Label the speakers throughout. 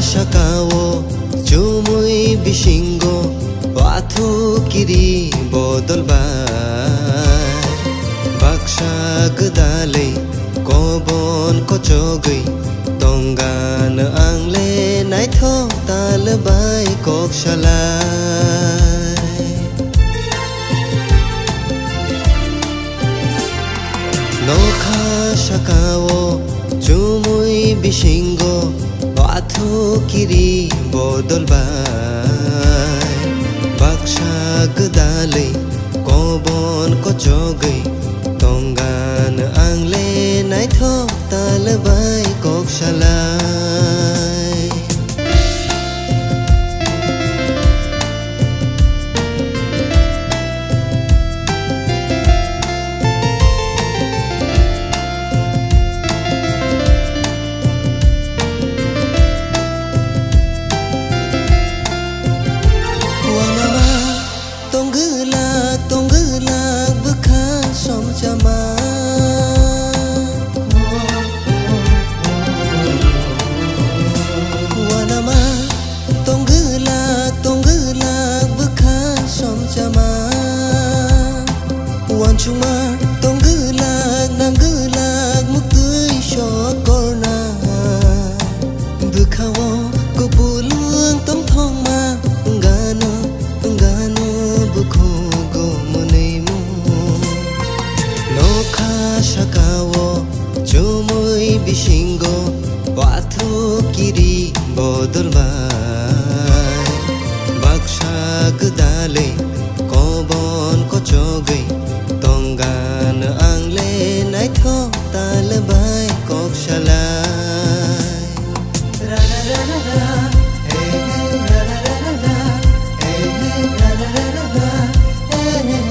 Speaker 1: Shakawo Jumui Bishingo Watu Kiri Bodolbai Baksha Gdale Kobon Kochogi Tongan Angle Naitho Talbai Kokshalai Nokha Shakawo Jumui Bishingo Watu Kiri Bodolbai Baksha Gdale Kobon Kochogi Tongan Angle Naitho Talbai Kokshalai Chuma tonggelag nanggelag muktui shokorna Bukhawo kopulung tom thongma ngano ngano bukhogo muneimu Nokha shakawo jumui bishingo Watu kiri bodolbai Baksha gdale kobon kochogi Tongan Angle Naitho Talbai Kokshalai Ra ra ra ra ra hey hey ra ra ra ra ra hey hey ra ra ra ra ra hey hey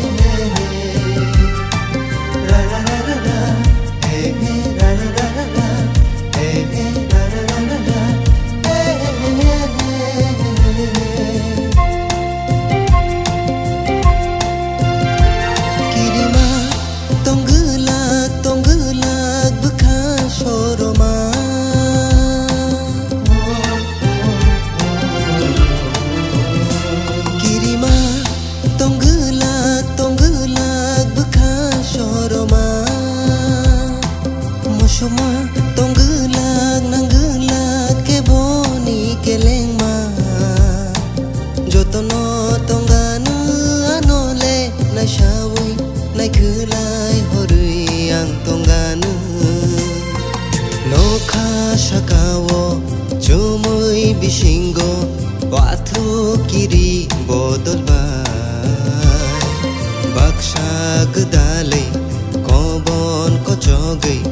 Speaker 1: ra ra ra ra ra hey hey ra ra ra ra ra hey hey ra ra ra ra ra hey Shoma tonggelag nanggelag keboni kelengma Jotono tongganu anole nai shawi nai khulai horui ang tongganu Nokha shakawo jumui bishingo Watu kiri bodolbai Baksha gdale kobon kochogi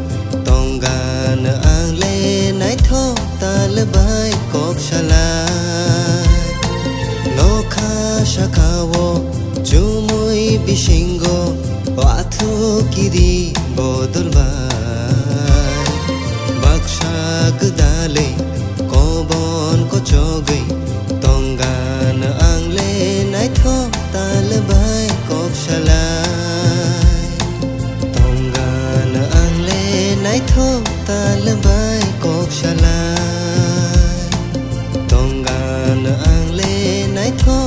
Speaker 1: Tongan Angle Naitho Talbai Kokshalai Nokha shakawo jumui bishingo Watu kiri bodolbai Baksha gdale kobon kochogi Tongan Angle Naitho Talbai Kokshalai Tongan Angle Naitho Talbai Kokshalai Tongan Angle Naitho